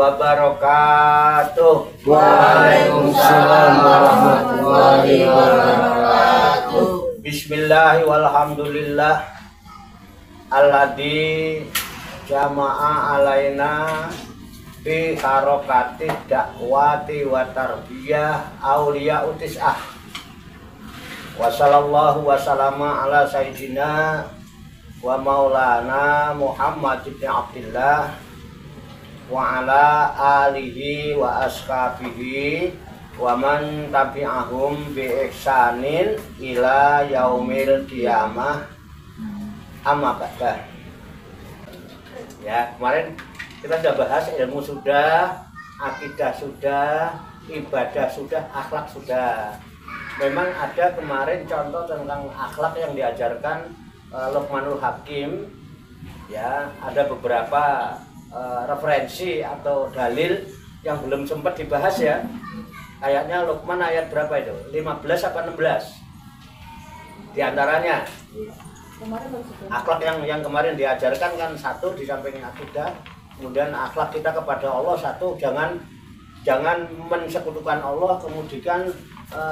wabarakatuh. Waalaikumsalam warahmatullahi wabarakatuh. Bismillahi walhamdulillah alladzi jama'a alaina bi harokati dakwati wa tarbiyah auliya utis'ah. Wa sallallahu wa sallama ala sayyidina wa maulana Muhammad ibn Abdillah wa ala alihi wa ashabihi wa man tabi'ahum bi ihsanin ila yaumil qiyamah. Amma ba'da. Ya, kemarin kita sudah bahas ilmu sudah, akidah sudah, ibadah sudah, akhlak sudah. Memang ada kemarin contoh tentang akhlak yang diajarkan Luqmanul Hakim. Ya, ada beberapa referensi atau dalil yang belum sempat dibahas ya. Ayatnya Luqman ayat berapa itu? 15 apa 16? Di antaranya akhlak yang kemarin diajarkan kan satu di samping akidah. Kemudian akhlak kita kepada Allah satu, jangan mensekutukan Allah, kemudian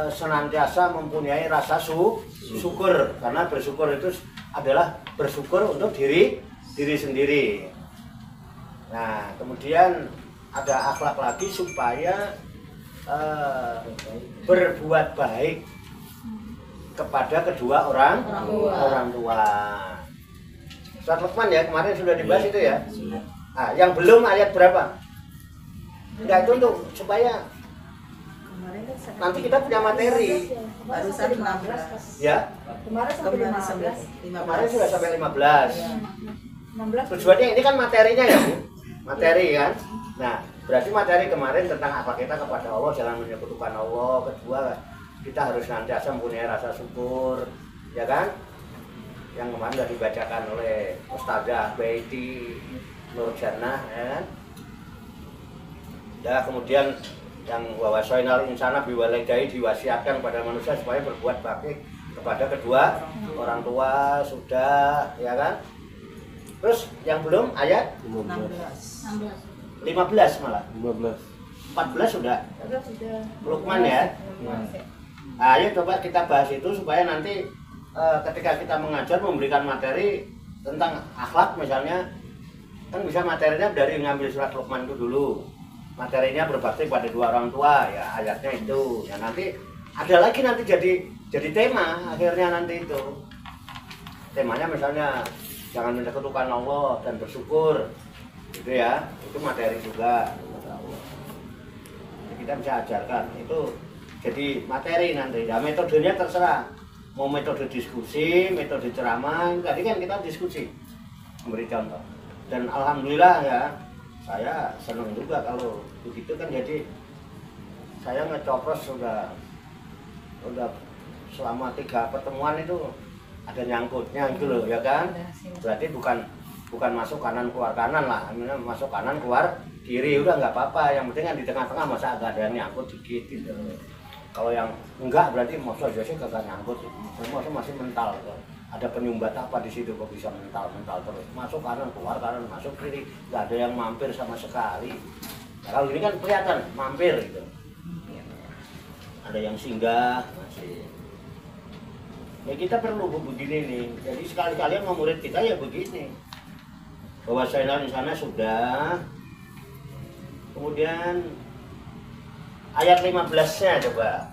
senantiasa mempunyai rasa syukur, karena bersyukur itu adalah bersyukur untuk diri sendiri. Nah, kemudian ada akhlak lagi supaya berbuat baik kepada kedua orang tua. Surat Luqman ya, kemarin sudah dibahas itu ya. Nah, yang belum ayat berapa? Enggak, itu untuk supaya nanti kita punya materi. Barusan 15. Ya, Kemarin sampai 15. kemarin sudah sampai 15. 16. Tujuannya ini kan materinya ya, Bu. Materi kan. Nah, berarti materi kemarin tentang akhlak kita kepada Allah, jangan menyekutukan Allah. Kedua, kita harus senantiasa mempunyai rasa syukur, ya kan? Yang kemarin sudah dibacakan oleh Ustazah Baiti Nur Jannah, ya kan? Ya, kemudian yang wawasainal insana biwalidayhi diwasiatkan kepada manusia supaya berbuat baik kepada kedua orang tua sudah, ya kan? Terus yang belum ayat 15 malah. 14 sudah. Luqman ya. Nah, ayo coba kita bahas itu supaya nanti ketika kita mengajar memberikan materi tentang akhlak misalnya, kan bisa materinya dari ngambil surat Luqman itu dulu. Materinya berbakti pada dua orang tua ya, ayatnya itu. Ya nanti ada lagi nanti jadi tema akhirnya nanti itu. Temanya misalnya jangan menyekutukan Allah dan bersyukur. Gitu ya. Itu materi juga. Kita bisa ajarkan itu jadi materi nanti. Ya metodenya terserah. Mau metode diskusi, metode ceramah, tadi kan kita diskusi. Memberi contoh. Dan alhamdulillah ya, saya senang juga kalau begitu kan, jadi saya ngecopros sudah selama 3 pertemuan itu ada nyangkutnya gitu loh, ya kan? Berarti bukan masuk kanan keluar kanan lah, masuk kanan keluar kiri udah nggak apa-apa, yang penting kan di tengah-tengah masa agak ada yang nyangkut dikit gitu. Kalau yang enggak berarti maksud biasanya kagak nyangkut, maksud masih mental gitu. Ada penyumbat apa di situ kok bisa mental terus, masuk kanan keluar kanan masuk kiri, nggak ada yang mampir sama sekali. Nah, kalau ini kan kelihatan mampir gitu, ada yang singgah masih. Ya kita perlu begini nih, jadi sekali-kali yang murid kita ya begini, bahwa saya di sana sudah. Kemudian ayat 15-nya coba.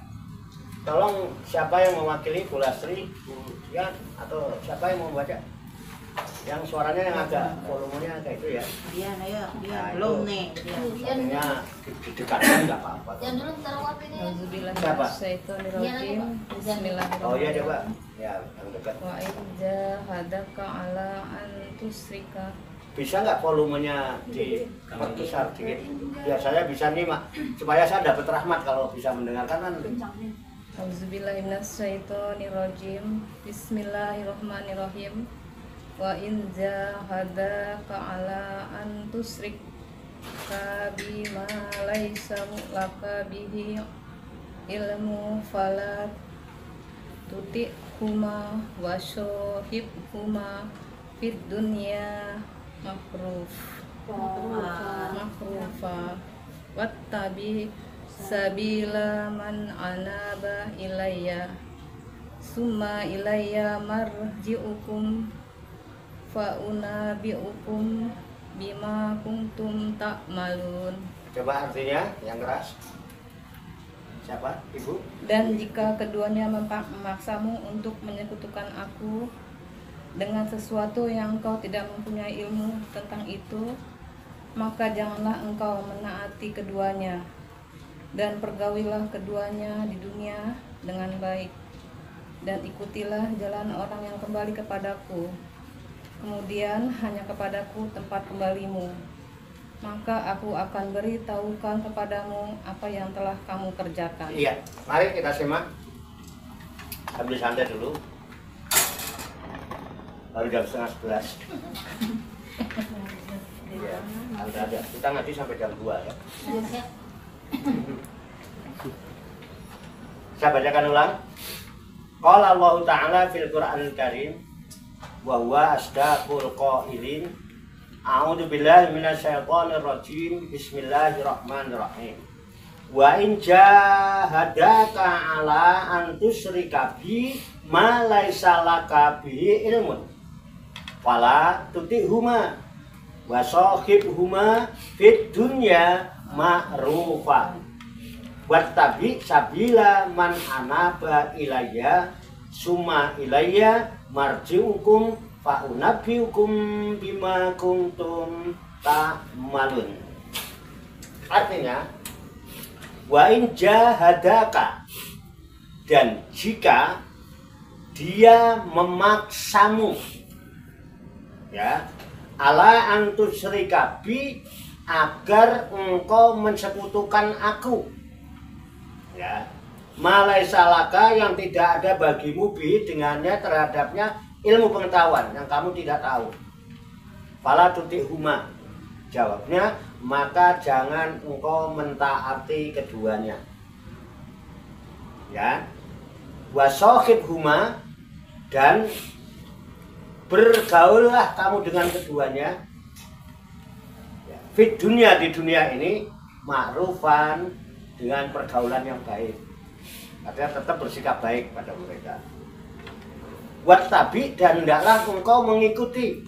Tolong siapa yang mewakili Bu Lasri, Bu ya, atau siapa yang mau baca? Yang suaranya yang agak volumenya kayak itu ya. Iya, ayo, Nah, belum itu. nih. Soalnya didekatkan nggak apa-apa. Yang dulu tarawih ini. Siapa? Bismillahirrahmanirrahim. Oh iya coba. Ya, yang dekat. Wa idza hadaka ala an tusrika. Bisa nggak volumenya diperbesar dikit? Biar saya bisa nyimak, supaya saya dapat rahmat kalau bisa mendengarkan kan. Auzubillahi minasyaitonirrajim. Bismillahirrahmanirrahim. Wa in jahadaka ala an tusrik bima laisa laka bihi ilmu fala tuti'huma wa syahibhuma fid dunya makruf. makrufa wattabi sabila man anaba ilayya summa ilayya marji'ukum fa unabi'ukum bima kuntum ta'malun. Coba artinya yang keras. Siapa? Ibu? Dan jika keduanya memaksamu untuk menyekutukan aku dengan sesuatu yang engkau tidak mempunyai ilmu tentang itu, maka janganlah engkau menaati keduanya, dan pergaulilah keduanya di dunia dengan baik, dan ikutilah jalan orang yang kembali kepadaku, kemudian hanya kepadaku tempat kembalimu. Maka aku akan beritahukan kepadamu apa yang telah kamu kerjakan. Iya, mari kita simak. Ambil santai dulu. Baru jam 10:30. Iya, ada. Kita ngaji sampai jam 2 ya. Saya bacakan ulang. Qala Allah Ta'ala fil Qur'anil Karim wa huwa asdaqul qailin. A'udzu billahi minasyaitonir rajim. Bismillahirrahmanirrahim. Wa in jahadaka ala an tusyrika bi ma laisa laka bihi ilmun fala tutihuma wa sahibhuma fid dunya ma'rufa wattabi sabila man anaba ilayya summa ilayya marji'ukum fa unabbiukum bima kuntum ta'malun. Artinya, wa in jahadaka, dan jika dia memaksamu, ya, ala antusyrika bi, agar engkau mensekutukan aku, ya, malaisalaka, yang tidak ada bagimu bi dengannya terhadapnya ilmu pengetahuan yang kamu tidak tahu. Fala tutihuma, jawabnya, maka jangan engkau mentaati keduanya. Ya. Wa sahibhuma, dan bergaullah kamu dengan keduanya. Ya. Fit dunia, di dunia ini, ma'rufan, dengan pergaulan yang baik. Artinya tetap bersikap baik pada mereka. Wattabi, dan hendaklah engkau mengikuti.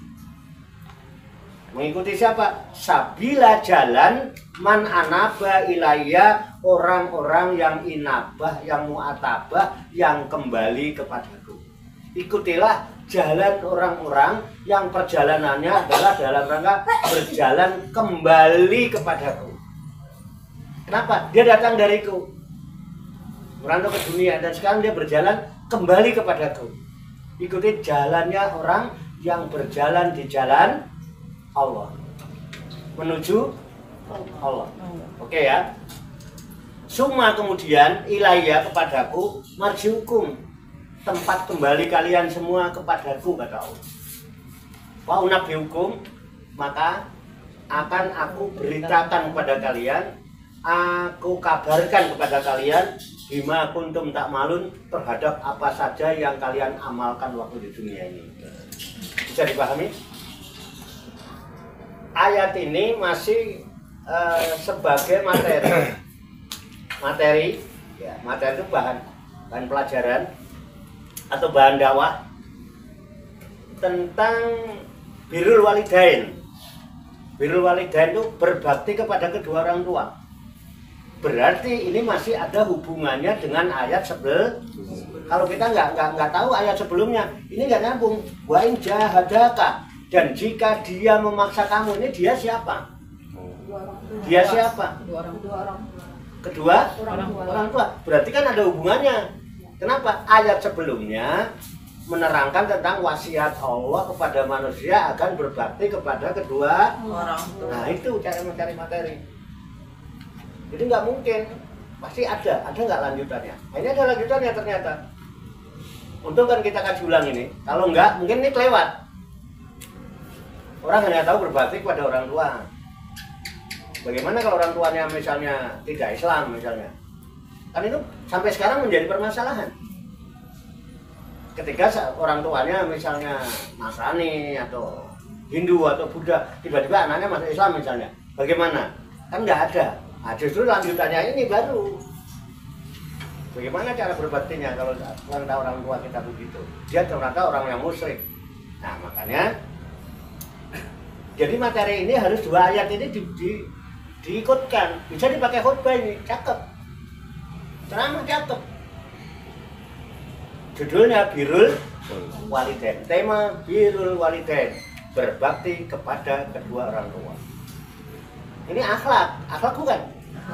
Mengikuti siapa? Sabila, jalan man anaba ilayya, orang-orang yang inabah, yang mu'atabah, yang kembali kepadaku. Ikutilah jalan orang-orang yang perjalanannya adalah dalam rangka berjalan kembali kepadaku. Kenapa? Dia datang dariku, merantau ke dunia, dan sekarang dia berjalan kembali kepadaku. Ikuti jalannya orang yang berjalan di jalan Allah, menuju Allah. Oke ya. Summa, kemudian, ilayya, kepadaku, marji'ukum, tempat kembali kalian semua kepadaku, kata Allah. Wa unabbiukum, maka akan aku beritakan kepada kalian, aku kabarkan kepada kalian, bima kuntum ta'malun, terhadap apa saja yang kalian amalkan waktu di dunia ini. Bisa dipahami? Ayat ini masih sebagai materi, ya, materi itu bahan pelajaran atau bahan dakwah tentang birrul walidain. Birrul walidain itu berbakti kepada kedua orang tua. Berarti ini masih ada hubungannya dengan ayat kalau kita nggak tahu ayat sebelumnya, ini nggak nyambung. Wa in jahadaka, dan jika dia memaksa kamu, ini dia siapa? Dia siapa? Kedua orang tua. Berarti kan ada hubungannya. Kenapa? Ayat sebelumnya menerangkan tentang wasiat Allah kepada manusia akan berbakti kepada kedua orang tua. Nah, itu cara mencari materi. Jadi nggak mungkin, pasti ada nggak lanjutannya. Nah, ini ada lanjutannya ternyata. Untung kan kita kaji ulang ini. Kalau nggak, mungkin ini kelewat. Orang hanya tahu berbakti kepada orang tua. Bagaimana kalau orang tuanya misalnya tidak Islam misalnya? Kan itu sampai sekarang menjadi permasalahan. Ketika orang tuanya misalnya Nasrani atau Hindu atau Buddha, tiba-tiba anaknya masuk Islam misalnya, bagaimana? Kan nggak ada. Nah, justru lanjutannya ini baru. Bagaimana cara berbaktinya kalau ternyata orang tua kita begitu? Dia ternyata orang yang musyrik. Nah makanya, jadi materi ini harus 2 ayat ini diikutkan. Bisa dipakai khutbah ini, cakep. Ceramah cakep. Judulnya Birrul Walidain. Tema Birrul Walidain, berbakti kepada kedua orang tua. Ini akhlak bukan?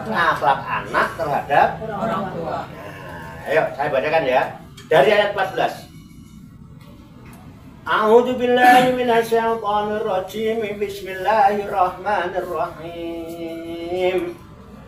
Akhlak anak terhadap orang tua. Nah, ayo saya bacakan ya dari ayat 14. A'udzu billahi minasyaitonir rajim. Bismillahirrahmanirrahim.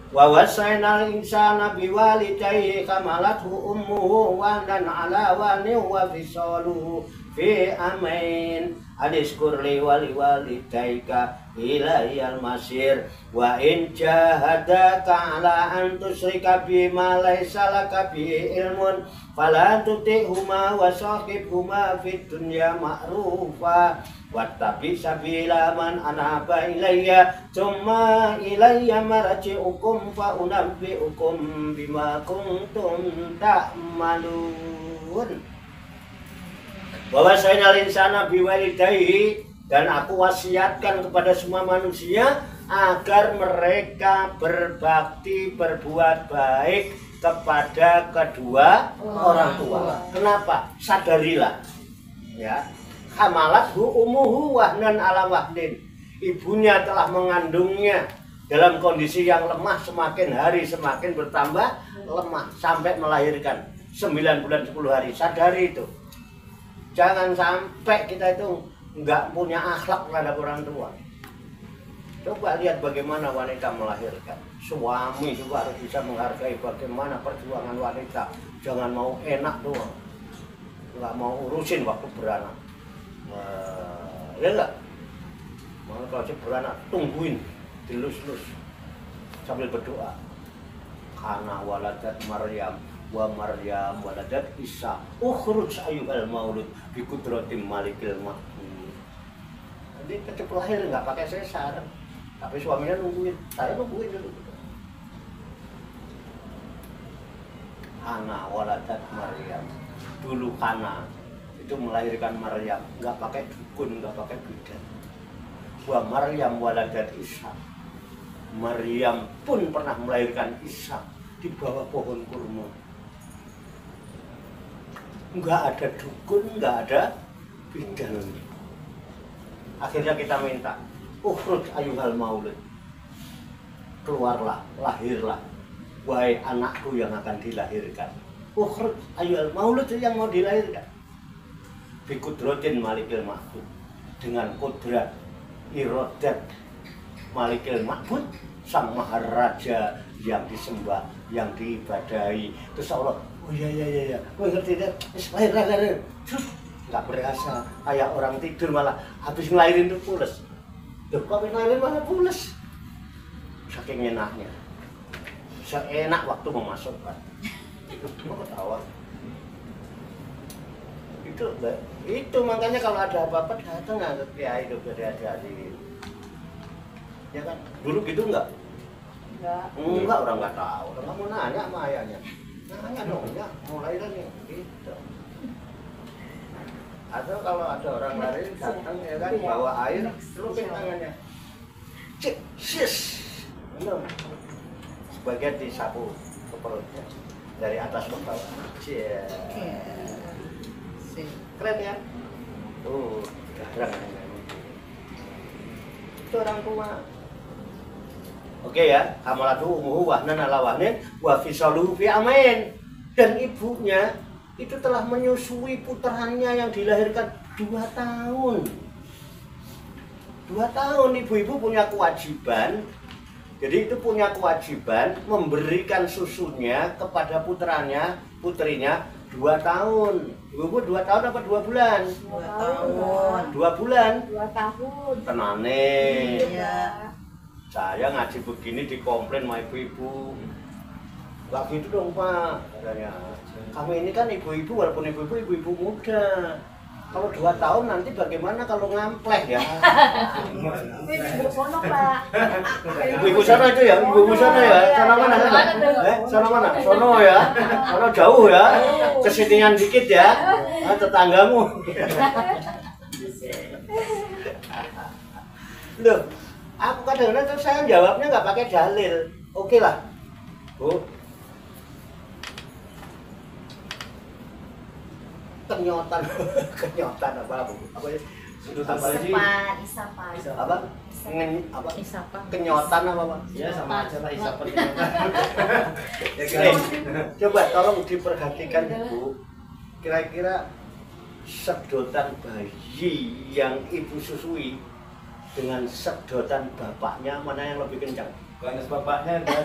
Wa wasainal insana biwalidayhi kamalathu ummuhu wa dan ala wani wa fisaluhu fi amain adiskur li walidayka ilaiyal masir wa in jahadaka ala an tusyrika bima laysa laka bihi ilmun fala tuti'huma wa sahibhuma fid dunya ma'rufa wattabi sabila man anaba ilayya tsumma ilayya marji'ukum fa unabbi'ukum bima kuntum ta'malun. Bahwa saya insana biwalidayhi, dan aku wasiatkan kepada semua manusia agar mereka berbakti, berbuat baik kepada kedua orang tua. Kenapa? Sadarilah ya. Hamalathu ummuhu wahnan ala wahnin. Ibunya telah mengandungnya dalam kondisi yang lemah, semakin hari semakin bertambah lemah sampai melahirkan 9 bulan 10 hari. Sadari itu. Jangan sampai kita itu nggak punya akhlak terhadap orang tua. Coba lihat bagaimana wanita melahirkan. Suami juga harus bisa menghargai bagaimana perjuangan wanita. Jangan mau enak doang, nggak mau urusin waktu beranak. Ya enggak? Mau kalau beranak tungguin, dilus-lus sambil berdoa. Karena waladat Maryam wa Maryam waladat Isa ukhruj ayyuhal maulud bi qudratim malikil mahmud. Jadi ketika lahir nggak pakai sesar, tapi suaminya nungguin, saya nungguin dulu. Hana waladat Maryam, dulu Hana itu melahirkan Maryam, nggak pakai dukun, nggak pakai bidan. Wa Maryam waladat Isa, Maryam pun pernah melahirkan Isa di bawah pohon kurma. Nggak ada dukun, nggak ada bidan. Akhirnya kita minta, ukhruj ayyuhal maulud, keluarlah, lahirlah, wahai anakku yang akan dilahirkan. Ukhruj ayyuhal maulud yang mau dilahirkan. Bi qudratin malikil mahmud, dengan kodrat irodat malikil mahmud, sang maharaja yang disembah, yang diibadahi. Terus Allah, oh iya, gue ngerti deh, lahir. Nggak berasa, kayak orang tidur malah habis ngelahirin tuh pules. Loh, kok habis ngelahirin malah pules? Saking enaknya, seenak waktu memasukkan. Itu mau ketawa. Itu makanya kalau ada apa-apa datang nggak ke kiai itu berhati-hati. Ya kan? Dulu gitu nggak? Enggak, orang nggak tahu. Orang mau nanya sama ayahnya. Nanya dong, ya mulai lagi gitu. Atau kalau ada orang lari datang ya kan bawa air, celupin tangannya. Cik, sis. Sebagian disapu ke perutnya dari atas ke bawah. Cie. Keren ya? Jarang. Itu orang tua. Oke ya, hamalatu ummuhu wahnan ala wahnin wa fisaluhu fi amain. Dan ibunya itu telah menyusui putranya yang dilahirkan 2 tahun. 2 tahun ibu-ibu punya kewajiban. Jadi itu punya kewajiban memberikan susunya kepada putrinya 2 tahun. Ibu 2 tahun apa 2 bulan? 2 tahun. 2 bulan? 2 tahun. Tenane. Iya. Saya ngaji begini dikomplain sama ibu-ibu. Gak gitu dong Pak, katanya. Kami ini kan ibu-ibu, walaupun ibu-ibu muda. Kalau 2 tahun nanti bagaimana kalau ngampleh ya? Ibu sono, Pak. Ibu sana itu ya, ibu sana ya. Sana mana? Sana mana? Sono ya. Sono jauh ya. Kesinian dikit ya. Nah, tetanggamu. Loh, aku kadang-kadang tuh saya jawabnya nggak pakai dalil. Oke lah, Bu. Kenyotan, kenyotan apa Bu? Apa ya? Apa sih? Isapan. Apa? Apa? Isapan. Kenyotan apa Pak? Ya sama aja lah isapan. Coba tolong diperhatikan Ibu. Kira-kira sedotan bayi yang ibu susui dengan sedotan bapaknya mana yang lebih kencang? Ganas bapaknya kan.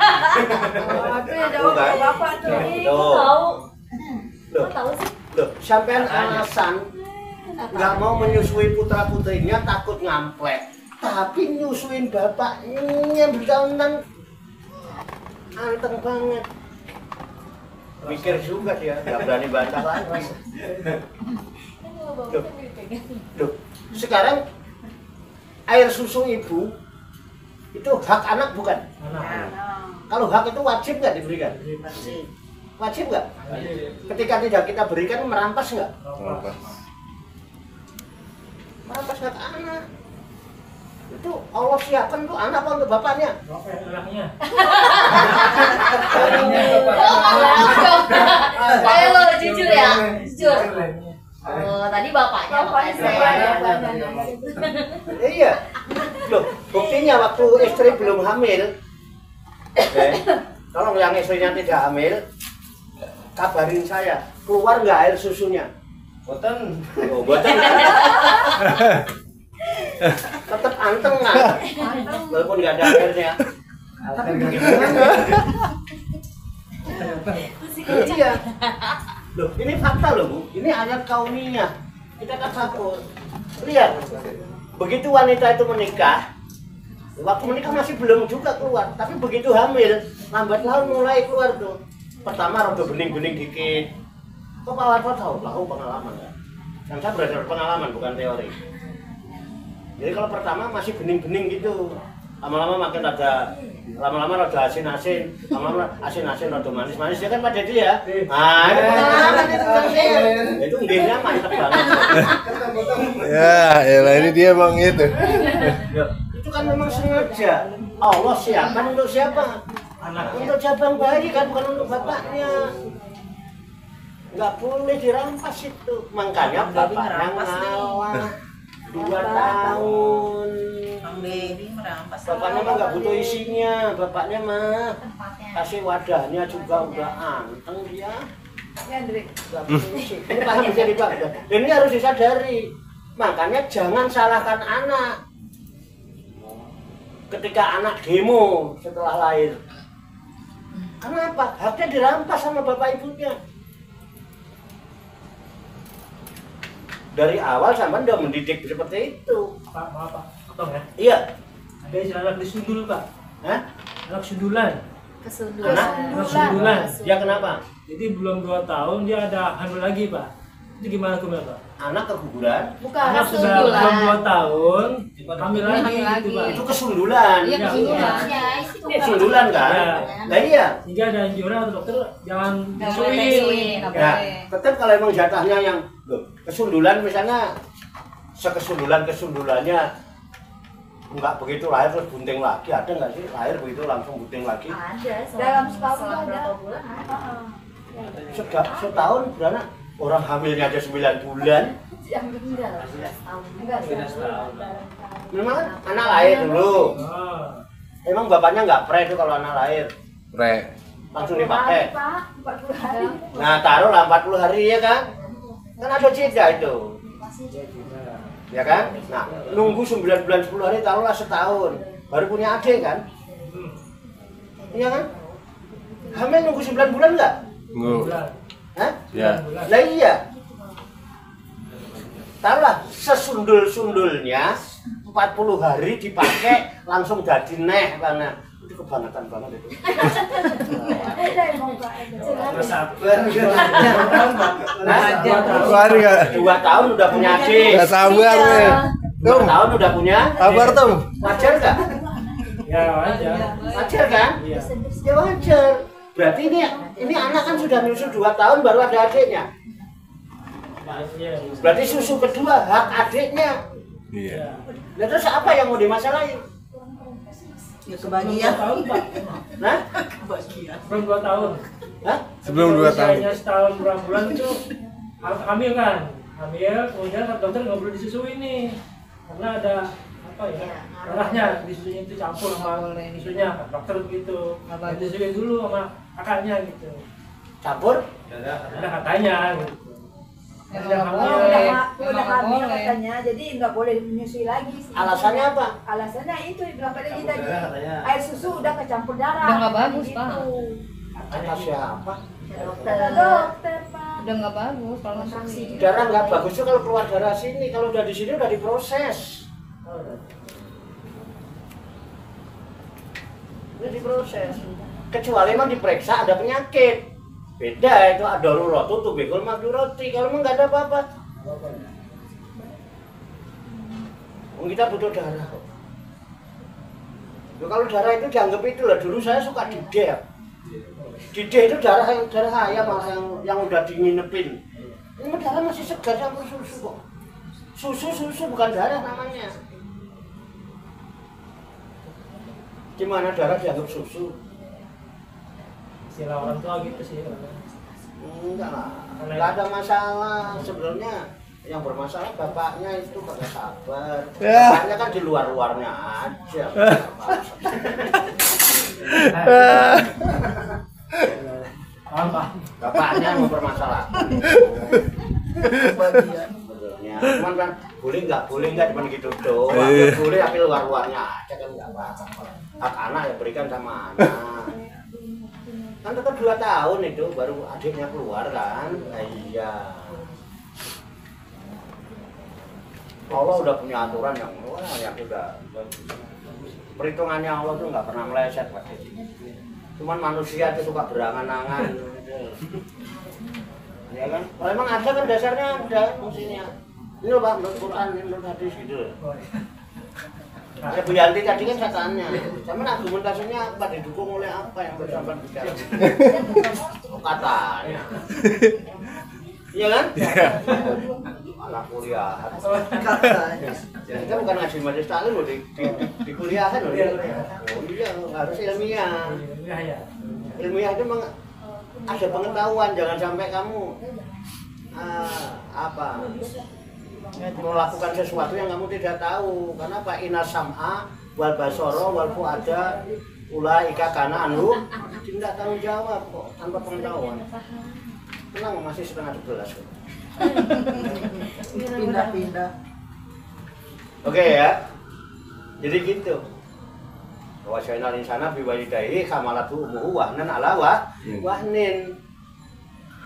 Oh, itu ya jawab Bukan. Bapak tuh. Tuh. Tahu. Loh, Tahu sih. loh, sampean alasan nggak mau menyusui putra putrinya takut ngamplek, tapi nyusuin bapaknya bertahunan anteng banget. Mikir juga dia, nggak berani bantah lagi. Loh, sekarang air susu ibu itu hak anak bukan? Kalau hak itu wajib nggak diberikan? Wajib nggak? Ketika tidak kita berikan merampas nggak? Merampas hak anak. Itu Allah siapkan tuh anak apa untuk bapaknya? Anaknya. Ayo lo jujur ya, jujur. Oh, tadi bapaknya makanya saya. Iya. Loh, buktinya waktu istri belum hamil, tolong yang istrinya tidak hamil, kabarin saya, keluar nggak air susunya? Boten. Oh, boten. Tetap anteng kan? Walaupun nggak ada airnya. Tapi begitu iya. Loh, ini fakta loh Bu. Ini ayat kauniyah. Kita kan takut. Lihat. Begitu wanita itu menikah, waktu menikah masih belum juga keluar, tapi begitu hamil, lambat laun mulai keluar tuh. Pertama rada bening-bening dikit. Kok Pak tahu? Tahu pengalaman kan? Yang saya berdasar pengalaman bukan teori. Jadi kalau pertama masih bening-bening gitu, lama-lama makin lama-lama rada asin-asin, lama-lama asin-asin rada manis-manis ya kan Pak Dedi ya. Nah, itu pengalaman itu nggihnya mantep banget. Ya lah ini dia bang itu. Ya, itu kan memang sengaja Allah siapkan untuk siapa? Untuk cabang bayi kan, bukan untuk bapaknya. Nggak boleh dirampas itu. Makanya bapaknya ngalah 2 tahun. Bapaknya mah nggak butuh isinya, bapaknya mah kasih wadahnya juga udah anteng dia. Ya, Andri. Nggak butuh isi. Ini paham bisa dibaca. Dan ini harus disadari. Makanya jangan salahkan anak. Ketika anak demo setelah lahir, kenapa? Haknya dirampas sama bapak ibunya. Dari awal sampai udah mendidik seperti itu. Pak, maaf Pak, potong ya. Iya. Ada istilah anak disundul Pak. Hah? Anak sundulan. Kesundulan. Anak sundulan. Ya kenapa? Jadi belum 2 tahun dia ada hamil lagi Pak. Itu gimana hukumnya Pak? Anak keguguran. Bukan Anak sudah kesundulan. belum 2 tahun, hamil lagi Hamil gitu lagi. Pak. Itu kesundulan. Iya, kesundulan. Ya, itu Kesundulan kan? Ya. Nah iya. Sehingga ada anjuran atau dokter jangan Nggak boleh disuin. disuin, nggak Ya, boleh. tetap kalau emang jatahnya yang loh, kesundulan misalnya kesundulannya nggak begitu lahir terus bunting lagi, ada nggak sih lahir begitu langsung bunting lagi? ada Dalam setahun selang ada. berapa bulan ada. Setahun beranak orang hamilnya aja 9 bulan. Enggak lah, 11 tahun. Enggak Beda sih. setahun. Memang kan anak lahir dulu. Oh. Emang bapaknya nggak pre itu kalau anak lahir Re. langsung dipakai. Pak, 40 hari. Nah taruhlah 40 hari ya kan? Kan ada jeda itu. Ya kan? Nah, nunggu 9 bulan 10 hari taruhlah setahun. Baru punya adik kan? Iya kan? Hamil nunggu 9 bulan nggak? Bulan. Hah? Ya. Lah iya. Taruhlah sesundul-sundulnya 40 hari dipakai langsung jadi neh karena Itu kebangetan banget itu. Ada emang Pak. Nggak sabar. Keluar nggak? 2 tahun udah punya adik. Nggak sabar nih. 2 tahun udah punya. Sabar Tom. Wajar nggak? Ya wajar. Wajar kan? Iya. Ya wajar. Berarti ini anak kan sudah nyusu 2 tahun baru ada adiknya. Iya. Berarti susu kedua hak adiknya. Iya. Nah, terus apa yang mau dimasalahin? Ya kebagian. 2 tahun Pak. Nah? Belum 2 tahun. Hah? Sebelum 2 tahun. Usianya setahun berapa bulan itu hamil kan? Hamil, kemudian kata dokter nggak perlu disusui nih, karena ada apa ya? Darahnya di susunya itu campur sama susunya, kata dokter begitu. Disusui dulu sama kakaknya gitu. Campur? Ada katanya gitu. Emang Yang nggak hamil. boleh. Udah Emang nggak hamil boleh. katanya, jadi nggak boleh menyusui lagi. Alasannya apa? Alasannya itu dibilang pada kita tadi, air susu udah kecampur darah. Udah nggak bagus, Gitu. Pak. Kata siapa? Kata dokter Pak. Udah nggak bagus kalau Kontraksi. masuk. Darah nggak bagus tuh kalau keluar darah sini. Kalau udah di sini udah diproses. Udah diproses. Kecuali emang diperiksa ada penyakit. Beda itu ada rurotu tuh bekul roti. Kalau emang nggak ada apa-apa. Kita butuh darah kok. Kalau darah itu dianggap itu lah, dulu saya suka dideh. Dideh itu darah ayam yang udah dinginepin. Ini darah masih segar sama susu kok. Susu bukan darah namanya. Gimana darah dianggap susu? Istilah orang tua gitu sih. Enggak lah, enggak ada masalah. Sebenarnya yang bermasalah bapaknya itu kagak sabar. Bapaknya kan di luar-luarnya aja. Apa? Bapaknya yang mempermasalahkan. Sebenarnya, cuman kan boleh nggak cuman gitu doang. Boleh tapi luar-luarnya aja kan nggak apa-apa. Hak anak ya berikan sama anak. Kan tetap 2 tahun itu baru adiknya keluar kan. Nah, iya. Allah udah punya aturan yang udah perhitungannya Allah tuh nggak pernah meleset pasti. Cuman manusia itu suka berangan-angan. Ya kan? Kalau emang ada kan dasarnya ada fungsinya. Ini loh Pak, menurut Quran, ini menurut hadis gitu. Bu Yanti tadi kan katanya, sama argumentasinya apa didukung oleh apa yang bersampan bicara? Katanya. Iya kan? Anak kuliah. Kita bukan ngaji majelis taklim loh di kuliahan loh. Oh iya, harus ilmiah. Ilmiah itu memang ada pengetahuan, jangan sampai kamu melakukan sesuatu yang kamu tidak tahu. Karena apa? Inna sam'a wal basara wal fuada ulaika kana anhu tidak tanggung jawab kok tanpa pengetahuan. Tenang, masih setengah 12 kok. Pindah-pindah. Oke ya. Jadi gitu. Wa syainal insana bi walidayhi hamalatu ummuhu wahnan ala wahnin.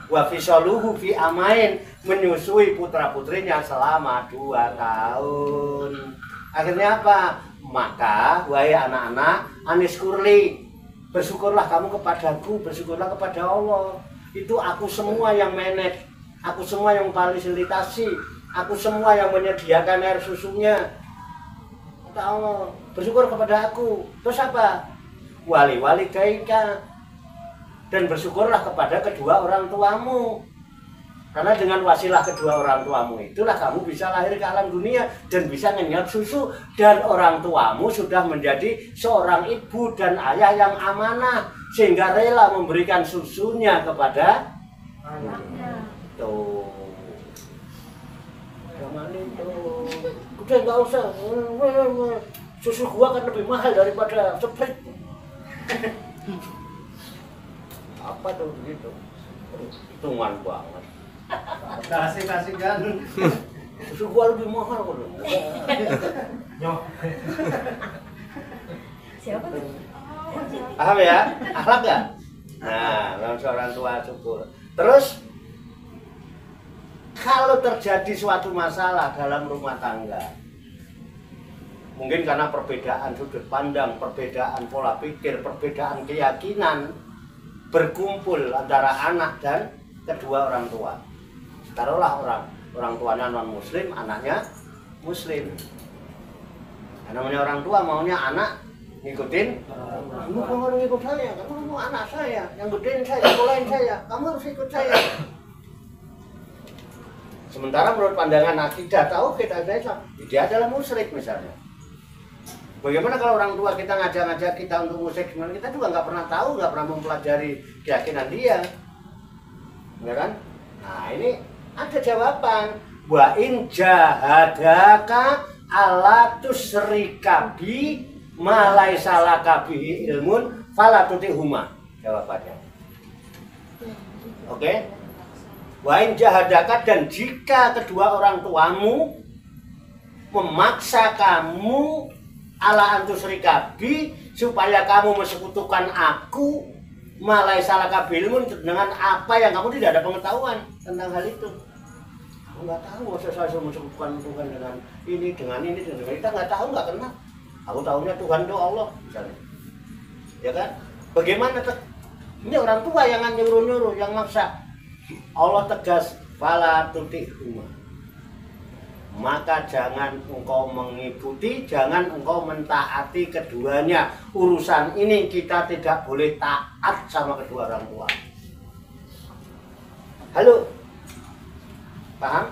Wa fisaluhu fi amain, menyusui putra-putrinya selama 2 tahun. Akhirnya apa? Maka wahai anak-anak, aniskurli, bersyukurlah kamu kepadaku, bersyukurlah kepada Allah. Itu aku semua yang manage, aku semua yang fasilitasi, aku semua yang menyediakan air susunya. Kata Allah, bersyukur kepada aku. Terus apa? Wali-wali kaika, dan bersyukurlah kepada kedua orang tuamu. Karena dengan wasilah kedua orang tuamu itulah kamu bisa lahir ke alam dunia dan bisa ngenyot susu, dan orang tuamu sudah menjadi seorang ibu dan ayah yang amanah sehingga rela memberikan susunya kepada anaknya. Tuh. Zaman itu udah nggak usah, susu gua kan lebih mahal daripada Sprite. Apa tuh begitu? Hitungan banget. Kasih kan. Susu gua lebih mahal kok. Nyoh. Siapa tuh? Paham ya? Akhlak gak? Nah, dalam seorang tua syukur. Terus kalau terjadi suatu masalah dalam rumah tangga, mungkin karena perbedaan sudut pandang, perbedaan pola pikir, perbedaan keyakinan berkumpul antara anak dan kedua orang tua. Taruhlah orang tuanya non muslim, anaknya muslim. Namanya orang tua maunya anak ngikutin, kamu harus ikut saya, kamu anak saya, yang gedein saya, sekolahin saya, kamu harus ikut saya. Sementara menurut pandangan akidah tauhid Islam, dia adalah musyrik misalnya. Bagaimana kalau orang tua kita ngajak-ngajak kita untuk musyrik, kita juga nggak pernah tahu, nggak pernah mempelajari keyakinan dia, ya kan? Nah ini ada jawaban. Wa in jahadaka ala tusyrika bi ma laisa laka bihi ilmun fala tutihuma. Jawabannya. Oke? Wa in jahadaka, dan jika kedua orang tuamu memaksa kamu ala antusyrika bi, supaya kamu mensekutukan aku ma laisa laka bihi ilmun, dengan apa yang kamu tidak ada pengetahuan tentang hal itu. Aku nggak tahu, masa saya mensekutukan Tuhan dengan ini, kita nggak tahu, nggak kenal. Aku tahunya Tuhan itu Allah, misalnya. Ya kan? Bagaimana? Ini orang tua yang nyuruh-nyuruh, yang maksa. Allah tegas, fala tutihuma. Maka jangan engkau mengikuti, jangan engkau mentaati keduanya. Urusan ini kita tidak boleh taat sama kedua orang tua. Halo? Paham?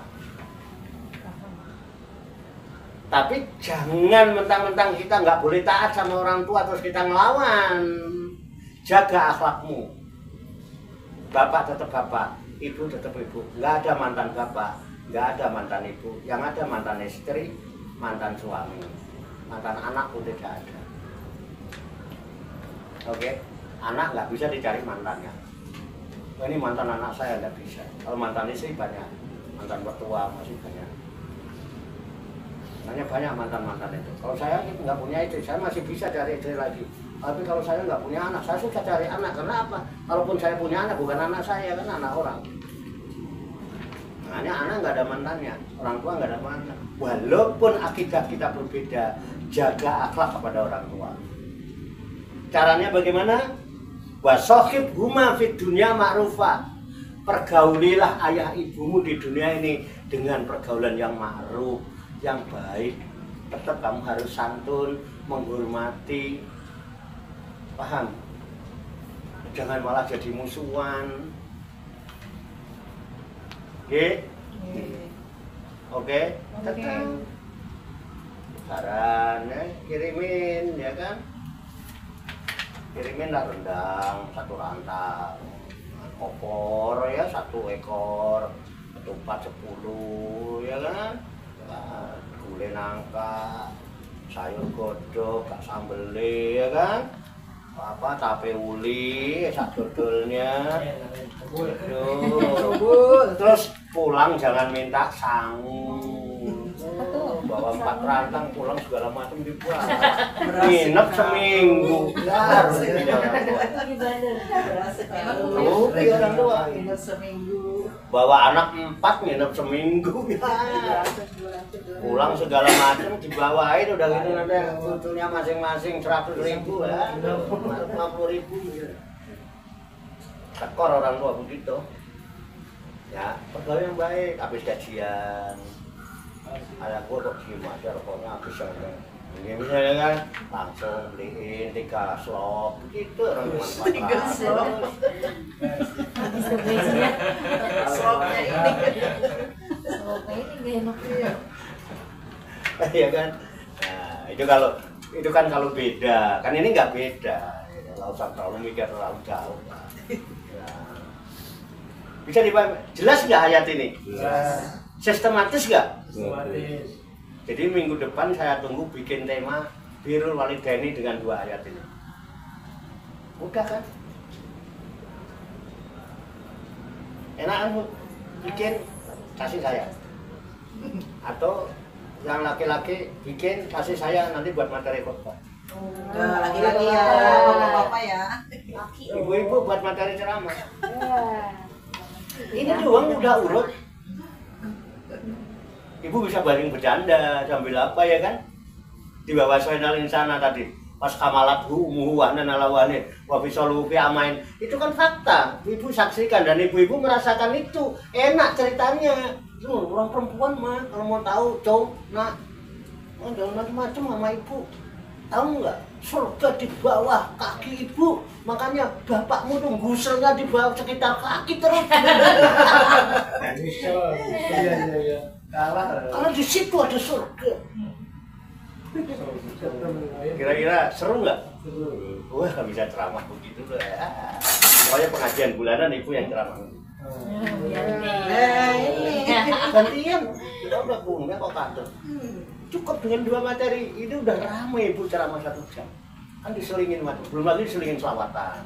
Tapi jangan mentang-mentang kita nggak boleh taat sama orang tua terus kita ngelawan. Jaga akhlakmu. Bapak tetap bapak, ibu tetap ibu. Nggak ada mantan bapak, nggak ada mantan ibu. Yang ada mantan istri, mantan suami, mantan anak pun tidak ada. Oke? Anak nggak bisa dicari mantannya. Oh, ini mantan anak saya nggak bisa. Kalau mantan istri banyak, mantan mertua masih banyak. Banyak mantan-mantan itu. Kalau saya nggak punya istri, saya masih bisa cari istri lagi. Tapi kalau saya nggak punya anak, saya susah cari anak. Karena apa? Kalaupun saya punya anak, bukan anak saya, kan anak orang. Makanya anak nggak ada mantannya, orang tua nggak ada mantan. Walaupun akidah kita berbeda, jaga akhlak kepada orang tua. Caranya bagaimana? Wasohib huma fid dunya ma'rufa. Pergaulilah ayah ibumu di dunia ini dengan pergaulan yang ma'ruf, yang baik. Tetap kamu harus santun, menghormati. Paham? Jangan malah jadi musuhan. Oke? Oke? Tetap. Saran ya, kirimin ya kan? Kirimin lah rendang, 1 rantang. Opor ya 1 ekor, ketupat 10 ya kan, gulai nangka, sayur godok, gak sambeli ya kan, apa tape uli, sak dodolnya, terus pulang jangan minta sangu, bawa 4 rantang pulang segala macam dibuat, nginep seminggu, harus ini orang tua. Nginep seminggu. Bawa anak 4 nginep seminggu ya. Pulang segala macam dibawain udah gitu nanti lucunya masing-masing 100.000 ya, 50.000. Tekor orang tua begitu. Ya, pegawai yang baik, habis gajian. Ada gua kok diem aja rokoknya habis aja. Ini misalnya kan langsung beliin 3 slop begitu orang cuma 3 slop. Slopnya ini. Slopnya ini gak enak. Iya kan? Nah, itu kan kalau beda. Kan ini nggak beda. Nggak usah terlalu mikir terlalu jauh. Nah. Bisa dipahami? Jelas nggak ayat ini? Jelas. Sistematis nggak? Sistematis. Jadi minggu depan saya tunggu bikin tema Birrul Walidaini dengan 2 ayat ini. Mudah kan? Enak kan? Bikin kasih saya. Atau yang laki-laki bikin kasih saya nanti buat materi khotbah. Laki-laki ya, bapak-bapak ya. Ibu-ibu buat materi ceramah. Ini doang udah urut. Ibu bisa baring bercanda sambil apa ya kan? di bawah soinal insana tadi pas kamalat muhuwanan alawane wabisolu amain itu kan fakta, ibu saksikan dan ibu-ibu merasakan itu enak ceritanya. Orang perempuan mah kalau mau tahu cowok nak jangan macam-macam sama ibu, tahu nggak surga di bawah kaki ibu, makanya bapakmu tuh guselnya di bawah sekitar kaki terus. Iya. Karena di situ ada surga. Kira-kira seru nggak? Wah, nggak bisa ceramah begitu tuh. Pokoknya pengajian bulanan ibu yang ceramah. Gantian, kita udah punya kok kantor. Cukup dengan 2 materi, ini udah ramai ibu ceramah 1 jam. Kan diselingin macam, belum lagi diselingin selawatan.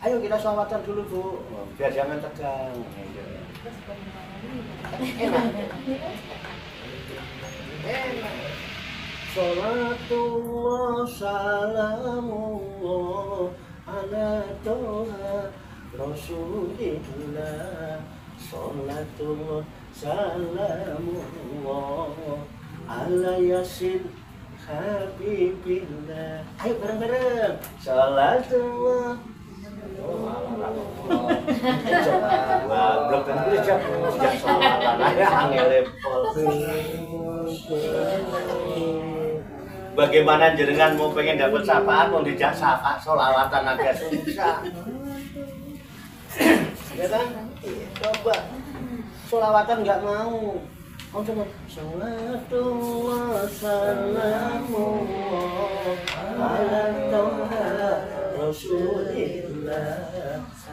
Ayo kita selawatan dulu bu, biar jangan tegang. Enak. Salatullah salamullah ala toha Rasulillah. Salatullah salamullah ala yasin habibillah. Ayo bareng-bareng. Salatullah. Wah, belum tentu sejak selawatan ada angel lepol. Bagaimana jenengan mau pengen dapat syafaat mau dijak syafaat sholawatan aja susah. Ya kan? Coba sholawatan nggak mau. Oh cuma sholatullah salamullah ala toha Rasulillah.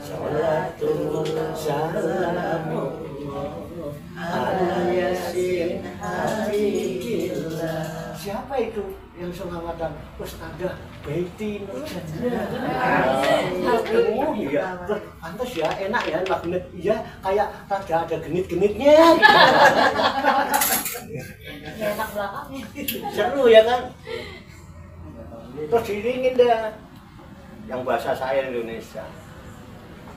Sholatullah salamullah ala yasin habibillah. Siapa itu yang sholawatan? Terus ada Baiti oh iya, pantas ya, enak ya lagunya. Iya, kayak ada genit-genitnya. Enak belakangnya. Seru ya kan? Terus diringin dah. Yang bahasa saya Indonesia.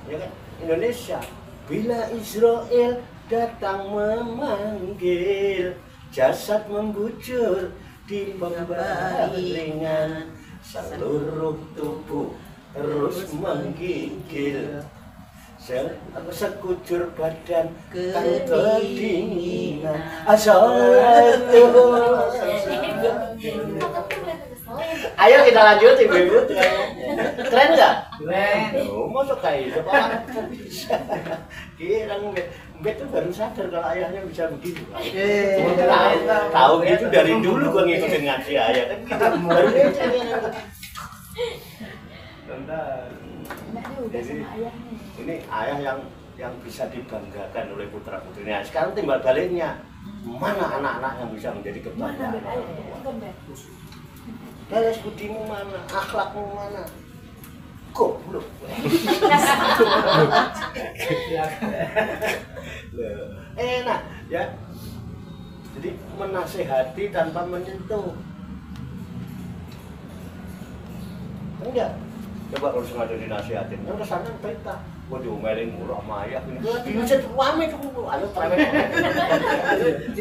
Ya kan? Indonesia. Bila Israel datang memanggil, jasad membujur di pembaringan, seluruh tubuh terus menggigil, sekujur badan kan kedinginan. Assalatu. Ayo kita lanjut ibu-ibu. Keren nggak? Keren. Oh, masuk kayak itu pak. Kira Mbak tuh baru sadar kalau ayahnya bisa begitu. Tahu gitu dari dulu gua ngikutin ngaji ayah kan gitu. Baru aja. Jadi ini ayah yang bisa dibanggakan oleh putra putrinya. Sekarang timbal baliknya, mana anak-anak yang bisa menjadi kebanggaan? Balas budimu mana? Akhlakmu mana? Goblok. Enak ya. Jadi menasehati tanpa menyentuh. Enggak. Coba kalau sengaja dinasihatin, yang kesana perintah. Gua diomelin mulu sama ayah. Ini gua diucap wame tuh. Aduh prewet.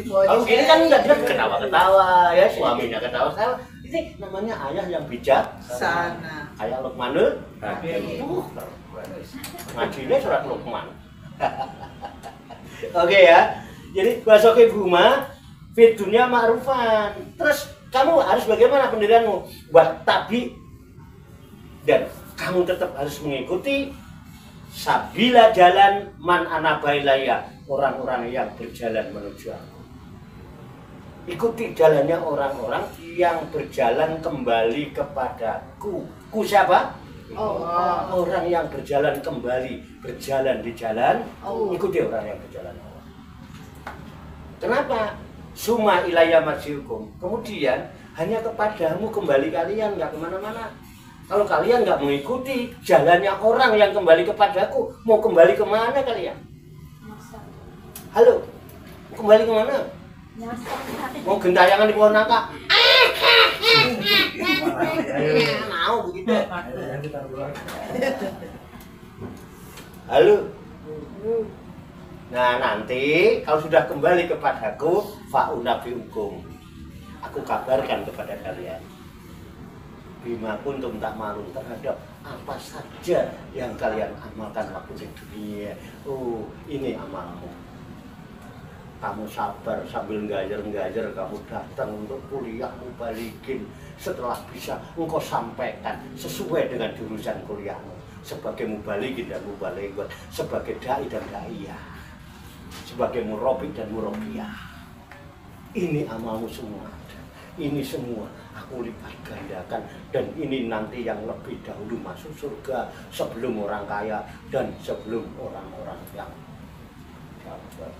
Kalau gini kan enggak, dia ketawa-ketawa ya, suaminya ketawa-ketawa. Ini namanya ayah yang bijak sana. Ayah Luqmanul Hakim. Ngajinya surat Luqman. Oke ya. Jadi basoke guma fit dunia ma'rufan. Terus kamu harus bagaimana pendirianmu? Buat tabi dan kamu tetap harus mengikuti sabila jalan man anabailaya, orang-orang yang berjalan menuju aku. Ikuti jalannya orang-orang yang berjalan kembali kepadaku. Ku siapa? Allah. Orang yang berjalan kembali, berjalan di jalan. Ikuti orang yang berjalan Allah. Kenapa? Suma ilayya marjiukum. Kemudian hanya kepadamu kembali kalian, nggak kemana-mana. Kalau kalian nggak mengikuti jalannya orang yang kembali kepadaku, mau kembali kemana kalian? Halo, kembali kemana? Mau gentayangan di pohon nangka? Mau begitu? Halo. Nah nanti kalau sudah kembali kepadaku, fa'unabi hukum. aku kabarkan kepada kalian. Bima kuntum tak malu terhadap apa saja yang kalian amalkan waktu di dunia. Oh, ini amalmu. Kamu sabar sambil ngajar-ngajar, kamu datang untuk kuliahmu balikin. Setelah bisa engkau sampaikan sesuai dengan jurusan kuliahmu. Sebagai mubalikin dan mubalighat, sebagai dai dan daiyah, sebagai murabbi dan murabbiyah. Ini amalmu semua. Ini semua aku lipat gandakan, dan ini nanti yang lebih dahulu masuk surga sebelum orang kaya dan sebelum orang-orang yang sabar.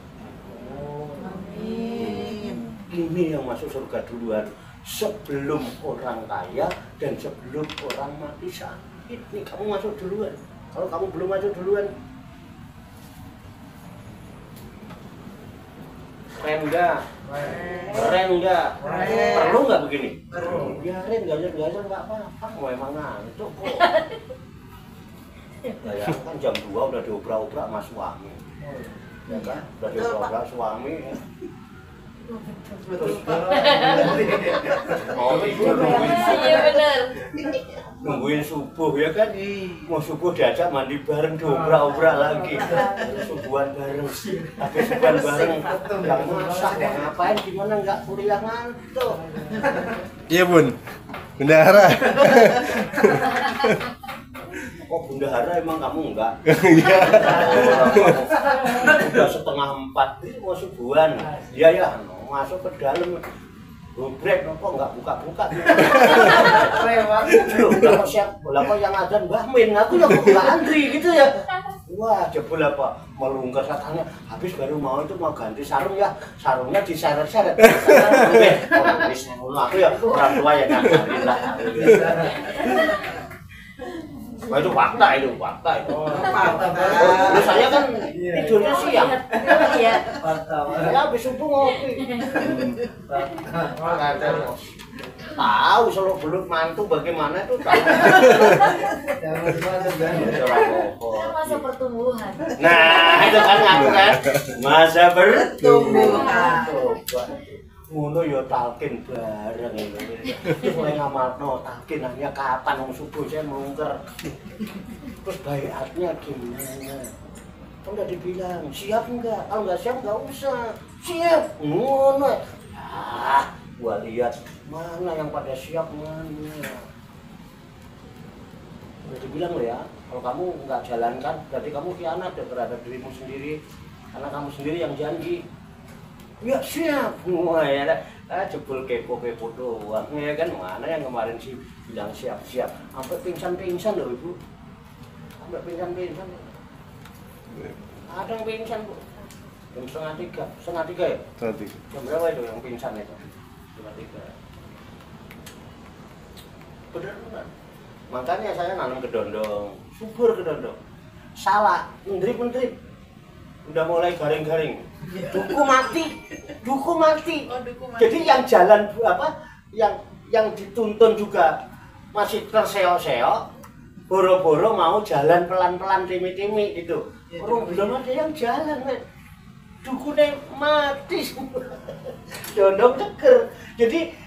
Amin. Ini yang masuk surga duluan sebelum orang kaya dan sebelum orang mati sakit. Ini kamu masuk duluan. Kalau kamu belum masuk duluan, keren enggak? Keren enggak? Perlu enggak begini? Perlu. Biarin gajar-gajar enggak apa-apa, mau emang ngantuk kok. Ya kan jam 2 udah diobrak-obrak sama suami. Ya kan? Udah diobrak suami. Terus mau tidur Iya benar. nungguin subuh ya kan? Mau subuh diajak mandi bareng, diobrak-obrak lagi. Subuhan bareng, habis subuhan bareng. Yang masak, yang ngapain, gimana nggak kuliah ngantuk? Iya Bun, bendahara. Oh bendahara emang kamu enggak? Iya. Udah 3:30 ini mau subuhan. Iya ya, masuk ke dalam. Break kok nggak buka-buka. Lah siap, lah kok yang adzan Mbah Min, aku ya buka antri gitu ya. Wah, jebul apa? Melungker katanya, habis baru mau ganti sarung ya. Sarungnya diseret-seret. Wis ngono aku ya orang tua ya ngajarin lah. Wah, itu fakta itu. Terus saya kan tidurnya siang. Iya. Saya habis subuh ngopi. Tahu seluk beluk mantu bagaimana itu tahu. Masa pertumbuhan. Nah, itu kan ngaku kan. Masa pertumbuhan. Ngono ya talkin bareng ini. Mulai ngamalno talkin hanya kapan wong subuh saya melungker. Terus baiatnya gimana? Kan udah dibilang, siap enggak? Kalau enggak siap enggak usah. Siap. Ngono. Ah, gua lihat mana yang pada siap mana. Udah dibilang lo ya, kalau kamu enggak jalankan berarti kamu khianat terhadap dirimu sendiri. Karena kamu sendiri yang janji. Ya siap, wah ya, jebol kepo-kepo doang ya kan, mana yang kemarin sih bilang siap-siap, sampai pingsan-pingsan loh ibu, sampai pingsan-pingsan, ada yang pingsan bu, jam setengah tiga ya, jam berapa itu yang pingsan itu, setengah tiga, bener-bener, makanya saya nanam kedondong, subur kedondong, salah, mentrip, udah mulai garing-garing. Duku mati. Jadi yang jalan apa? Yang dituntun juga masih terseok-seok. Boro-boro mau jalan pelan-pelan timi-timi gitu. Orang belum ada yang jalan, dukune mati. Condong keker. Jadi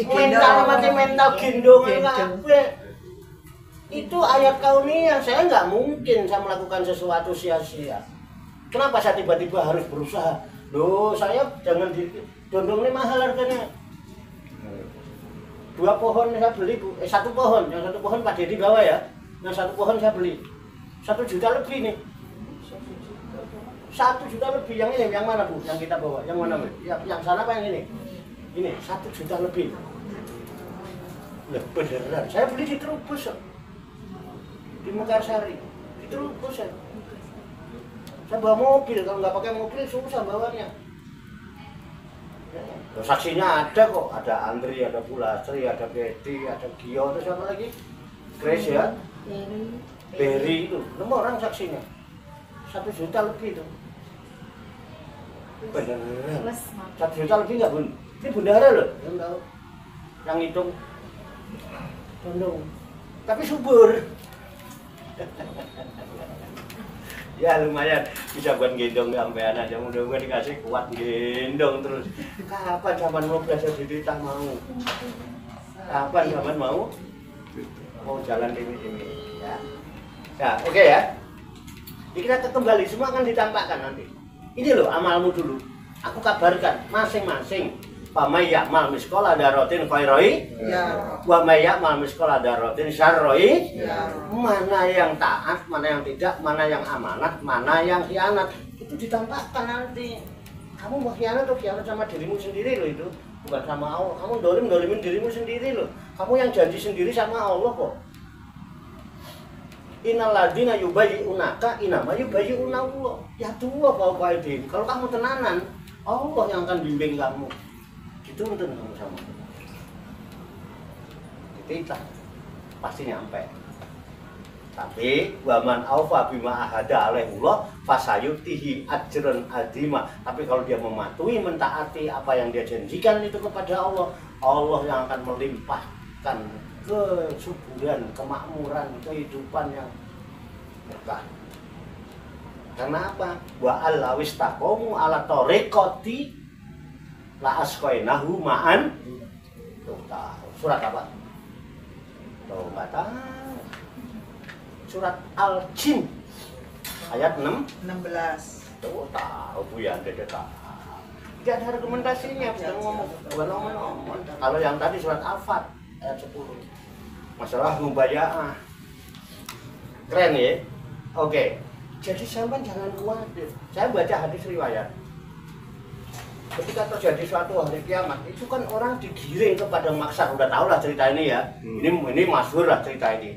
mental gendongan kabeh. Itu ayat kauniyah. Saya nggak mungkin saya melakukan sesuatu sia-sia. Kenapa saya tiba-tiba harus berusaha? Loh, saya jangan dondong ini mahal harganya. 2 pohon saya beli, Bu. 1 pohon, yang 1 pohon Pak Dedi bawa ya. Yang 1 pohon saya beli 1 juta lebih nih. 1 juta lebih. Yang ini, yang mana Bu? Yang kita bawa, yang mana Bu? Yang sana apa yang ini? Ini 1 juta lebih. Ya beneran, saya beli di Trubus di Mekarsari, di Trubus ya. Saya bawa mobil, kalau nggak pakai mobil susah bawanya. Saksinya ada kok, ada Andri, ada Pulasri, ada Betty, ada Gio, terus apa lagi? Grace ya? Berry itu, 6 orang saksinya. 1 juta lebih itu. Beneran. 1 juta lebih nggak Bun? Ini bendahara loh, yang tahu. Yang hitung. Condong. Tapi subur. Ya lumayan bisa buat gendong sampean aja, mudah-mudahan dikasih kuat gendong terus. Kapan zaman mau belajar didita mau? Kapan zaman mau jalan ini ya? Ya oke ya. Jadi kita kembali semua akan ditampakkan nanti. Ini loh amalmu dulu. Aku kabarkan masing-masing. Pamay ya'mal miskola darotin khairoi, wa may ya'mal miskola darotin syarroi. Mana yang taat, mana yang tidak, mana yang amanat, mana yang khianat. Itu ditampakkan nanti. Kamu mau khianat atau khianat sama dirimu sendiri loh itu, bukan sama Allah. Kamu dolimin dirimu sendiri loh. Kamu yang janji sendiri sama Allah kok. Innalladzina yubayyi'unaka innama yubayyi'una Allah. Ya tua kau baik. Kalau kamu tenanan, Allah yang akan bimbing kamu. Itu untuk kamu sama. Kita pasti nyampe. Tapi waman aufa bima ahada alaihullah fasayutihi ajran azima. Tapi kalau dia mematuhi, mentaati apa yang dia janjikan itu kepada Allah, Allah yang akan melimpahkan kesuburan, kemakmuran, kehidupan yang berkah. Karena apa? Wa allawis taqomu ala tariqati la asqainahu ma'an. Tuh tahu. Surat apa? Tuh enggak tahu. Surat Al-Jin ayat 16. Tuh tahu Bu ya, Dede tahu. Tidak ada argumentasinya, bukan ngomong. Kalau yang tadi surat Al-Fat ayat 10. Masalah mubaya'ah. Keren ya? Oke. Jadi sampai jangan khawatir. Saya baca hadis riwayat. Ketika terjadi suatu hari kiamat, itu kan orang digiring kepada maksar. Udah tahu lah cerita ini ya. Ini masyhur lah cerita ini.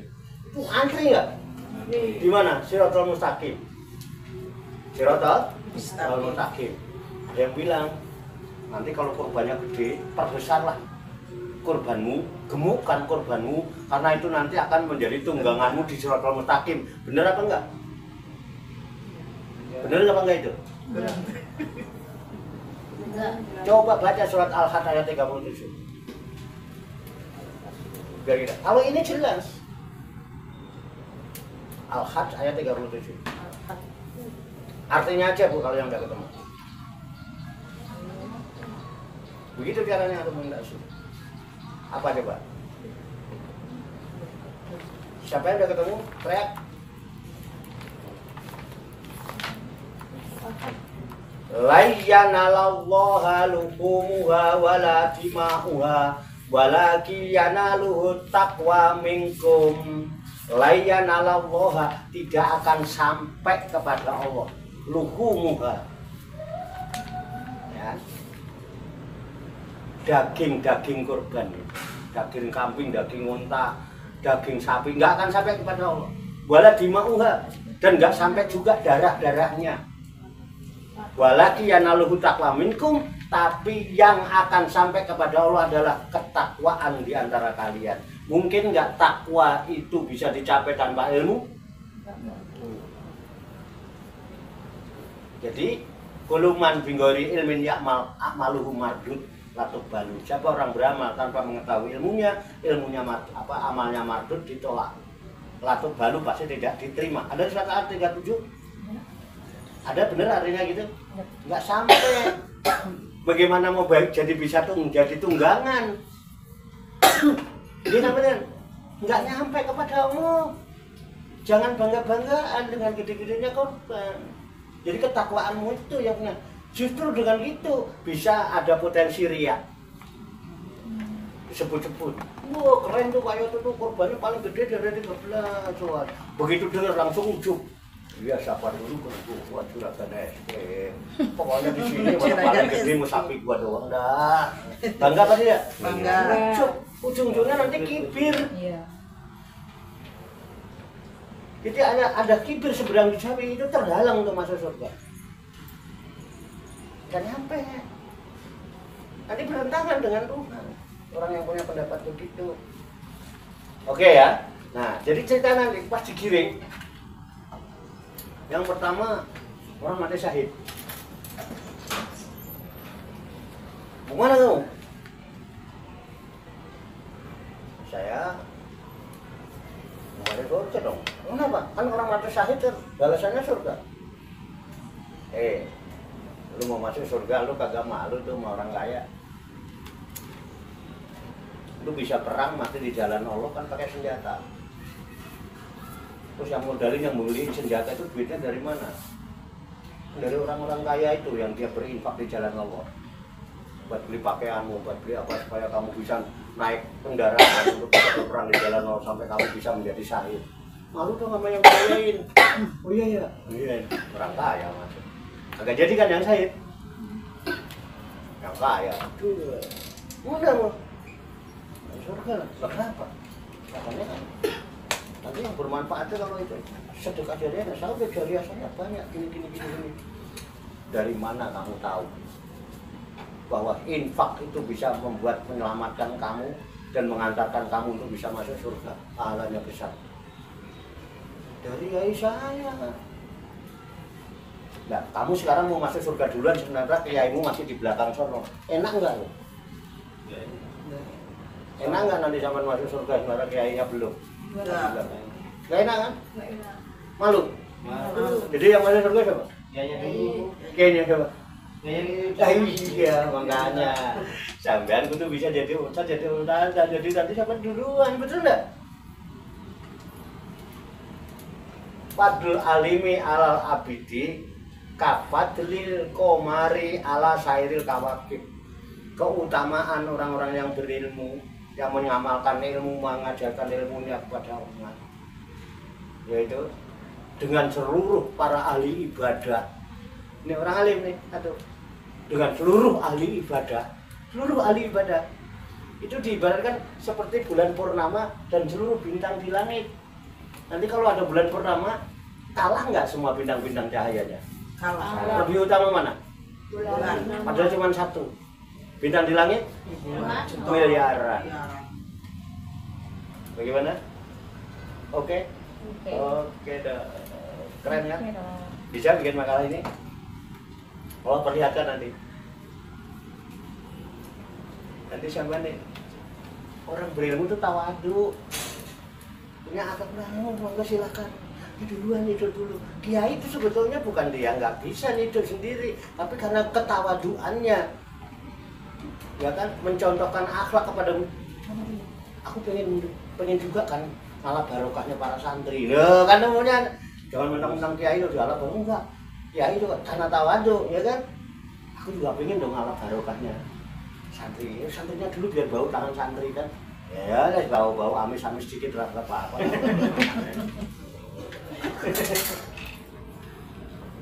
Itu antri nggak? Di mana? Siratal Mustaqim. Siratal Mustaqim. Ada yang bilang, nanti kalau korbannya gede, perbesarlah korbanmu, gemukkan korbanmu, karena itu nanti akan menjadi tungganganmu di Siratal Mustaqim. Bener apa enggak? Bener apa enggak itu? Coba baca surat Al-Hajj ayat 37. Kira-kira. Kalau ini jelas. Al-Hajj ayat 37. Artinya aja Bu kalau yang enggak ketemu. Begitu caranya argumentasi. Apa coba? Siapa yang udah ketemu? Teriak. Layyanallaha luhumuha wala dima'uha walaki yanaluhu taqwa minkum. Layyanallaha, tidak akan sampai kepada Allah luhumuha, ya, daging kurban, daging kambing, daging unta, daging sapi, nggak akan sampai kepada Allah. Wala dima'uha, dan nggak sampai juga darah-darahnya. Walaki yanaluhu taqwa minkum, tapi yang akan sampai kepada Allah adalah ketakwaan di antara kalian. Mungkin nggak takwa itu bisa dicapai tanpa ilmu? Jadi kuluman binggori ilmin yakmal akmaluhu mardud latuk balu. Siapa orang beramal tanpa mengetahui ilmunya amalnya mardud ditolak. Latuk balu pasti tidak diterima. Ada surat Al-37? Ada bener artinya gitu? Nggak sampai. Bagaimana mau baik jadi bisa jadi tunggangan? Ini namanya nggak nyampe kepada Allah. Jangan bangga-banggaan dengan gede-gedenya korban. Jadi ketakwaanmu itu yang justru dengan itu bisa ada potensi riya. Disebut-sebut. Wah keren tuh kayak itu tuh korbannya paling gede dari 13 soal. Begitu dengar langsung ujub. Iya, siapa dulu buat juragan SD. Pokoknya di sini paling gede mau sapi gua doang dah. Bangga tadi ya? Bangga. Ujung-ujungnya nanti kibir. Iya. Jadi ada kibir seberang di sapi itu terhalang untuk masuk surga. Gak nyampe. Nanti berentangan dengan Tuhan. Orang yang punya pendapat begitu. Oke ya. Nah, jadi cerita nanti pas digiring. Yang pertama, orang mati syahid. Mana kamu? Saya mau ada surga dong. Kenapa? Kan orang mati syahid balasannya surga. Lu mau masuk surga lu kagak malu tuh sama orang kaya. Lu bisa perang mati di jalan Allah kan pakai senjata. Terus yang modalin yang beliin senjata itu duitnya dari mana? Dari orang-orang kaya itu yang dia berinfak di jalan Allah. Buat beli pakaianmu, buat beli apa supaya kamu bisa naik kendaraan untuk perang di jalan Allah sampai kamu bisa menjadi syahid. Malu dong sama yang kayain. Oh iya ya. Iya, orang kaya masuk. Agak jadi kan yang syahid. Yang kaya. Aduh. Udah mau. Surga lah. Kenapa? Katanya kan. Nanti yang bermanfaat kalau itu sedekah jariah, sahabat jariah saya banyak gini. Dari mana kamu tahu bahwa infak itu bisa membuat menyelamatkan kamu dan mengantarkan kamu untuk bisa masuk surga? Pahalanya besar. Dari yai saya. Nah, kamu sekarang mau masuk surga duluan, sebenarnya kiaimu masih di belakang sono. Enak nggak lo? Enak nggak nanti sampai masuk surga sebenarnya kiainya belum? Nggak enak kan? Malu? Jadi yang masuk surga siapa? Kiainya siapa? Iya, makanya sampean tuh bisa jadi ustaz, jadi nanti sampai duluan, betul nggak? Fadlul alimi alal abidi kafadlil komari ala sairil kawakib. Keutamaan orang-orang yang berilmu, yang mengamalkan ilmu, mengajarkan ilmunya kepada umat, yaitu dengan seluruh para ahli ibadah. Ini orang alim nih, satu. Dengan seluruh ahli ibadah itu diibaratkan seperti bulan purnama dan seluruh bintang di langit. Nanti kalau ada bulan purnama, kalah nggak semua bintang-bintang cahayanya? Kalah. Lebih utama mana? Bulan. Padahal cuma satu. Bintang di langit? Miliaran. Bagaimana? Oke? Oke dah. Keren kan? Bisa bikin makalah ini? Oh, perlihatkan nanti. Nanti sampai nih, orang berilmu itu tawadu. Punya akal bangun, monggo silakan. Hidup dulu. Kiai itu sebetulnya bukan dia nggak bisa hidup sendiri, tapi karena ketawaduannya, ya kan, mencontohkan akhlak kepada. Aku pengen juga kan, malah barokahnya para santri. Loh, kan namanya jangan mentang-mentang kiai itu dialog enggak. Kiai itu karena tawadu, ya kan. Aku juga pengen dong malah barokahnya santri. Santrinya dulu biar bau tangan santri kan. Ya, bau-bau amis-amis sedikit rasa apa-apa.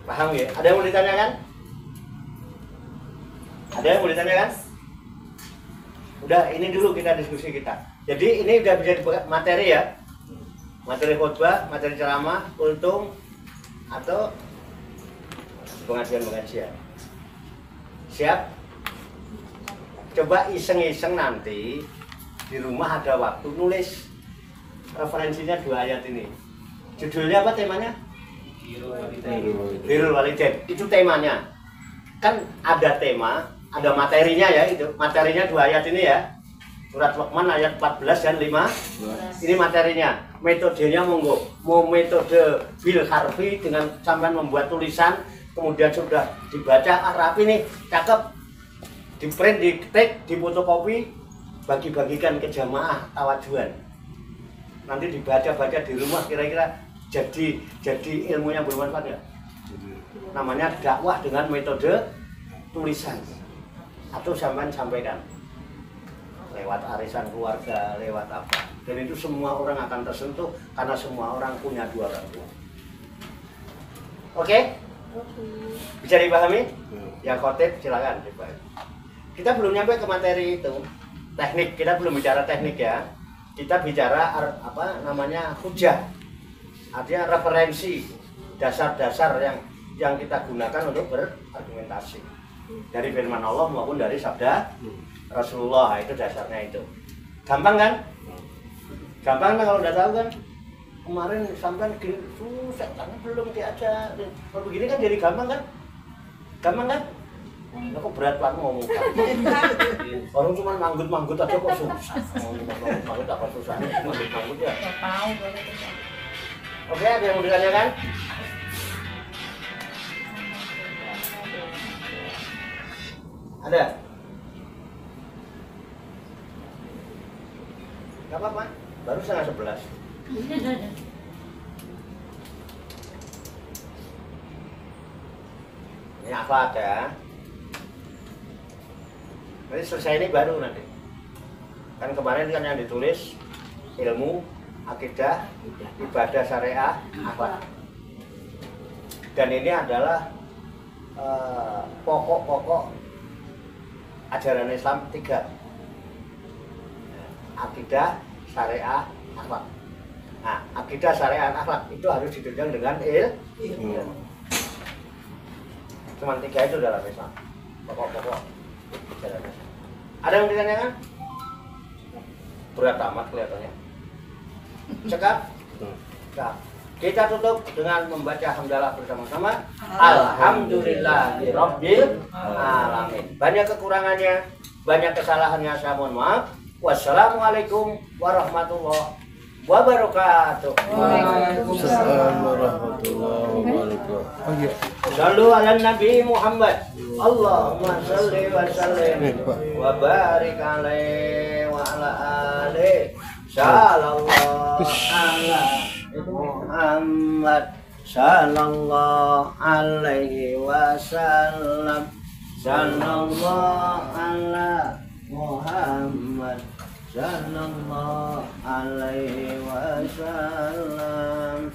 Paham ya? Ada yang mau ditanyakan? Ada yang mau ditanyakan? Udah, ini dulu kita diskusi kita. Jadi ini udah bisa dibuka materi ya. Materi khutbah, materi ceramah, kultum atau pengajian-pengajian. Siap? Coba iseng-iseng nanti di rumah ada waktu nulis referensinya 2 ayat ini. Judulnya apa temanya? Birrul Walidain. Itu temanya. Kan ada tema, ada materinya ya itu. Materinya 2 ayat ini ya. Surat Luqman ayat 14 dan 15. Ini materinya. Metodenya monggo. Mau metode bil harfi dengan sampai membuat tulisan, kemudian sudah dibaca rapi nih, cakep. Di print, di ketik, di fotokopi, bagi-bagikan ke jamaah tawajuan. Nanti dibaca-baca di rumah, kira-kira jadi ilmu yang bermanfaat ya. Namanya dakwah dengan metode tulisan atau sampaikan lewat arisan keluarga, lewat apa. Dan itu semua orang akan tersentuh karena semua orang punya 2 orang tua. Oke? Bisa dipahami? Yang khotib silakan dipahami. Kita belum nyampe ke materi itu. Teknik, kita belum bicara teknik ya. Kita bicara apa namanya hujah. Artinya referensi, dasar-dasar yang kita gunakan untuk berargumentasi. Dari firman Allah maupun dari sabda Rasulullah, itu dasarnya itu. Gampang kan? Gampang kan kalau udah tahu kan? Kemarin sampai gini susah karena belum diajar. Kalau begini kan jadi gampang kan? Gampang kan? Kok berat banget ngomong. Orang cuma manggut-manggut aja kok susah. Manggut apa susah? Manggut ya. Oke, ada yang mau ditanyakan? Ada? Gak apa-apa, baru setengah 11. Ini akhlak ya. Nanti selesai ini baru nanti. Kan kemarin kan yang ditulis ilmu, akidah, ibadah syariah, akhlak. Dan ini adalah pokok-pokok ajaran Islam 3. Akidah, syariah, akhlak. Nah, akidah, syariah, akhlak itu harus ditunjang dengan ilmu. Cuma 3 itu dalam Islam. Pokok-pokok ajaran Islam. Ada yang ditanyakan? Berat amat kelihatannya. Cekap? Cekap. Kita tutup dengan membaca hamdalah bersama-sama. Alhamdulillahirabbil alamin. Banyak kekurangannya, banyak kesalahannya, saya mohon maaf. Wassalamualaikum warahmatullahi wabarakatuh. Waalaikumsalam warahmatullahi wabarakatuh. Shallu ala Nabi Muhammad. Allahumma shalli wa sallim wa barik alaihi wa ala alihi. Sallallahu ala Muhammad sallallahu alaihi wasallam. Sallallahu ala Muhammad sallallahu alaihi wasallam.